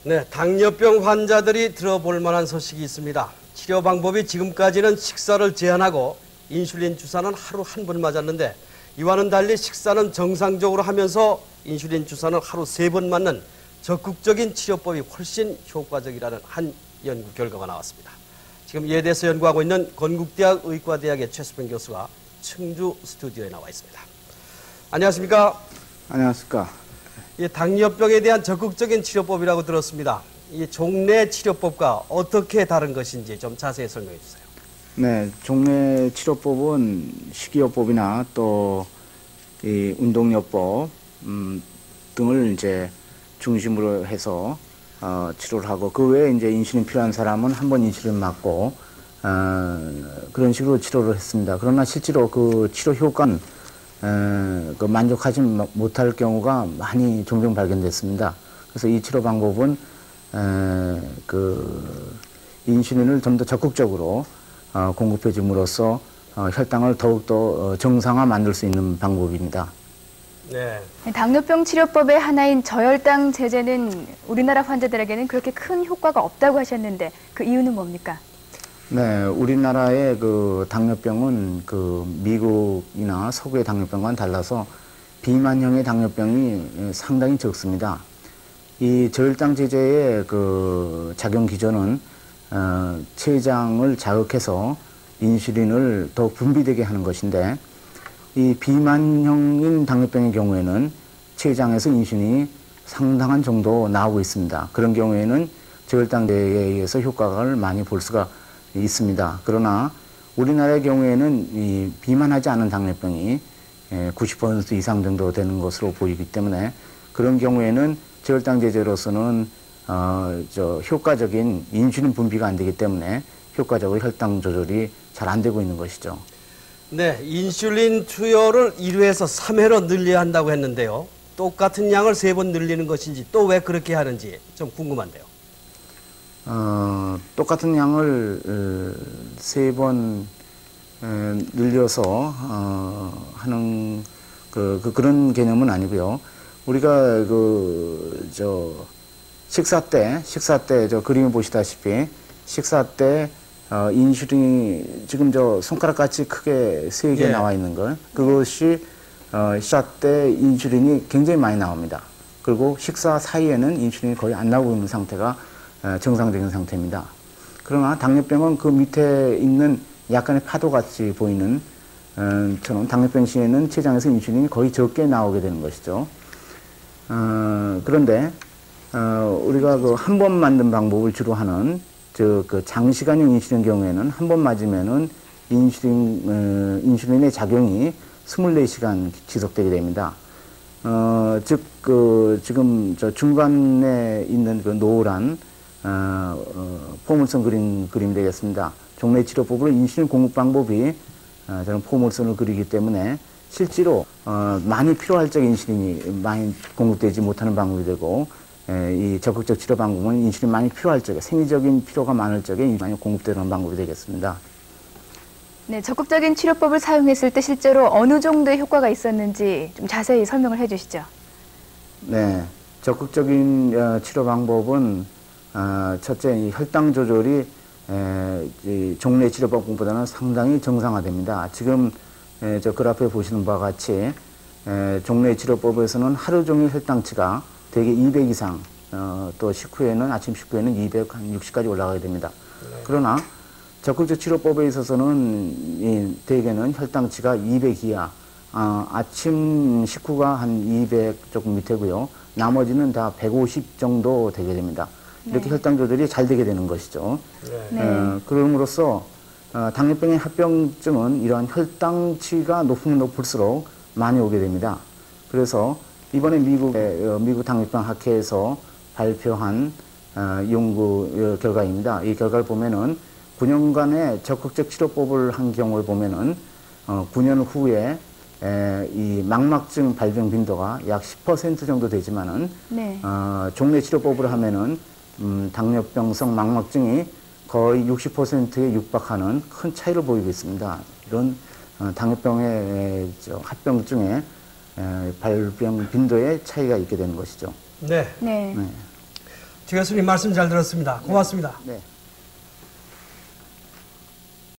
네, 당뇨병 환자들이 들어볼 만한 소식이 있습니다. 치료 방법이 지금까지는 식사를 제한하고 인슐린 주사는 하루 한 번 맞았는데 이와는 달리 식사는 정상적으로 하면서 인슐린 주사는 하루 3번 맞는 적극적인 치료법이 훨씬 효과적이라는 한 연구 결과가 나왔습니다. 지금 이에 대해서 연구하고 있는 건국대학 의과대학의 최수평 교수가 청주 스튜디오에 나와 있습니다. 안녕하십니까? 안녕하십니까? 이 당뇨병에 대한 적극적인 치료법이라고 들었습니다. 이 종래 치료법과 어떻게 다른 것인지 좀 자세히 설명해 주세요. 네, 종래 치료법은 식이요법이나 또 이 운동요법 등을 이제 중심으로 해서 치료를 하고, 그 외에 이제 인슐린 필요한 사람은 한 번 인슐린 맞고 그런 식으로 치료를 했습니다. 그러나 실제로 그 치료 효과는 그 만족하지 못할 경우가 많이 종종 발견됐습니다. 그래서 이 치료 방법은 그 인슐린을 좀 더 적극적으로 공급해 줌으로써 혈당을 더욱더 정상화 만들 수 있는 방법입니다. 네. 당뇨병 치료법의 하나인 저혈당 제제는 우리나라 환자들에게는 그렇게 큰 효과가 없다고 하셨는데 그 이유는 뭡니까? 네, 우리나라의 그 당뇨병은 그 미국이나 서구의 당뇨병과는 달라서 비만형의 당뇨병이 상당히 적습니다. 이 저혈당 제제의 그 작용 기전은 췌장을 자극해서 인슐린을 더 분비되게 하는 것인데, 이 비만형인 당뇨병의 경우에는 췌장에서 인슐린이 상당한 정도 나오고 있습니다. 그런 경우에는 저혈당 제제에 의해서 효과를 많이 볼 수가 있습니다. 그러나 우리나라의 경우에는 이 비만하지 않은 당뇨병이 90% 이상 정도 되는 것으로 보이기 때문에 그런 경우에는 저혈당 제제로서는 효과적인 인슐린 분비가 안 되기 때문에 효과적으로 혈당 조절이 잘 안 되고 있는 것이죠. 네, 인슐린 투여를 1회에서 3회로 늘려야 한다고 했는데요. 똑같은 양을 3번 늘리는 것인지 또 왜 그렇게 하는지 좀 궁금한데요. 똑같은 양을 3번 늘려서 하는 그런 개념은 아니고요. 우리가 식사 때 저 그림을 보시다시피 식사 때 인슐린이 지금 저 손가락같이 크게 3개 나와 있는 걸, 그것이 식사 때 인슐린이 굉장히 많이 나옵니다. 그리고 식사 사이에는 인슐린이 거의 안 나오고 있는 상태가 정상적인 상태입니다. 그러나 당뇨병은 그 밑에 있는 약간의 파도같이 보이는 처럼 당뇨병 시에는 췌장에서 인슐린이 거의 적게 나오게 되는 것이죠. 그런데 우리가 그 한 번 맞는 방법을 주로 하는 그 장시간형 인슐린 경우에는 한 번 맞으면은 인슐린의 작용이 24시간 지속되게 됩니다. 지금 저 중간에 있는 그 노란 포물선 그림 되겠습니다. 종래 치료법으로 인슐린 공급 방법이 저는 포물선을 그리기 때문에 실제로 많이 필요할 적에 인슐린이 많이 공급되지 못하는 방법이 되고, 이 적극적 치료 방법은 인슐린 많이 필요할 적에, 생리적인 필요가 많을 적에 많이 공급되는 방법이 되겠습니다. 네, 적극적인 치료법을 사용했을 때 실제로 어느 정도의 효과가 있었는지 좀 자세히 설명을 해주시죠. 네, 적극적인 치료 방법은 첫째, 이 혈당 조절이 이 종래 치료법보다는 상당히 정상화됩니다. 지금 저 그래프에 보시는 바와 같이 종래 치료법에서는 하루 종일 혈당치가 대개 200 이상, 또 아침 식후에는 260까지 올라가게 됩니다. 그러나 적극적 치료법에 있어서는 대개는 혈당치가 200 이하, 아침 식후가 한 200 조금 밑에고요. 나머지는 다 150 정도 되게 됩니다. 이렇게 혈당 조절이 잘 되게 되는 것이죠. 그럼으로써 당뇨병의 합병증은 이러한 혈당치가 높으면 높을수록 많이 오게 됩니다. 그래서 이번에 미국 당뇨병 학회에서 발표한 연구 결과입니다. 이 결과를 보면은 9년간의 적극적 치료법을 한 경우를 보면은 9년 후에 이 망막증 발병 빈도가 약 10% 정도 되지만은 종래 치료법으로 하면은 당뇨병성 망막증이 거의 60%에 육박하는 큰 차이를 보이고 있습니다. 이런 당뇨병의 합병증의 발병 빈도의 차이가 있게 되는 것이죠. 네. 네. 최 교수님 말씀 잘 들었습니다. 고맙습니다. 네.